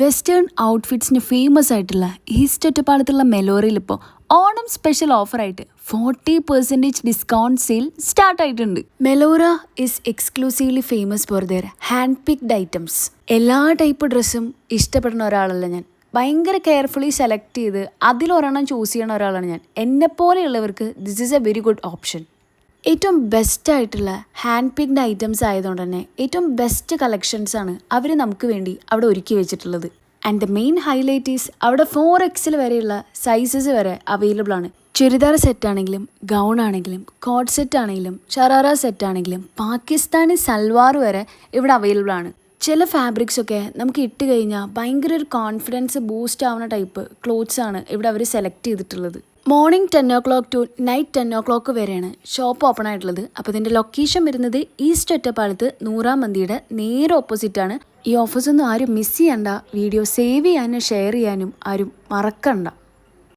Western ഔട്ട്ഫിറ്റ്സിന് famous ആയിട്ടുള്ള east ഒറ്റപ്പാലത്തുള്ള മെലോറിയിൽ ഇപ്പോൾ ഓണം സ്പെഷ്യൽ ഓഫറായിട്ട് 40% ഡിസ്കൗണ്ട് സെയിൽ സ്റ്റാർട്ട് ആയിട്ടുണ്ട്. Melora is exclusively famous for their hand picked items. എല്ലാ ടൈപ്പ് ഡ്രസ്സും ഇഷ്ടപ്പെടുന്ന ഒരാളല്ല ഞാൻ. ഭയങ്കര കെയർഫുള്ളി സെലക്ട് ചെയ്ത് അതിലൊരെണ്ണം ചൂസ് ചെയ്യണ ഒരാളാണ് ഞാൻ. എന്നെപ്പോലെയുള്ളവർക്ക് this is a very good option. ഏറ്റവും ബെസ്റ്റ് ആയിട്ടുള്ള ഹാൻഡ് പിക്ഡ് ഐറ്റംസ് ആയതുകൊണ്ട് തന്നെ ഏറ്റവും ബെസ്റ്റ് കളക്ഷൻസ് ആണ് അവർ നമുക്ക് വേണ്ടി അവിടെ ഒരുക്കി വെച്ചിട്ടുള്ളത്. And the main highlight is അവിടെ 4XL വരെയുള്ള സൈസസ് വരെ അവൈലബിൾ ആണ്. ചുരിദാർ സെറ്റ് ആണെങ്കിലും ഗൗൺ ആണെങ്കിലും കോട്ട് സെറ്റ് ആണെങ്കിലും ഷറാറ സെറ്റ് ആണെങ്കിലും പാകിസ്ഥാനി സൽവാർ വരെ ഇവിടെ അവൈലബിൾ ആണ്. ചില ഫാബ്രിക്സ് ഒക്കെ നമുക്ക് ഇട്ട് കഴിഞ്ഞാൽ ഭയങ്കര ഒരു കോൺഫിഡൻസ് ബൂസ്റ്റ് ആവുന്ന ടൈപ്പ് ക്ലോത്ത്സ് ആണ് ഇവിടെ അവർ സെലക്ട് ചെയ്തിട്ടുള്ളത്. Morning 10 o'clock to night 10 o'clock വരെയാണ് ഷോപ്പ് ഓപ്പൺ ആയിട്ടുള്ളത്. അപ്പോൾ ഇതിൻ്റെ ലൊക്കേഷൻ വരുന്നത് ഈസ്റ്റ് ഒറ്റപ്പാലത്ത് നൂറാം മന്തിയുടെ നേരെ ഓപ്പോസിറ്റാണ്. ഈ ഓഫേഴ്സ് ഒന്നും ആരും മിസ് ചെയ്യണ്ട. വീഡിയോ സേവ് ചെയ്യാനും ഷെയർ ചെയ്യാനും ആരും മറക്കണ്ട.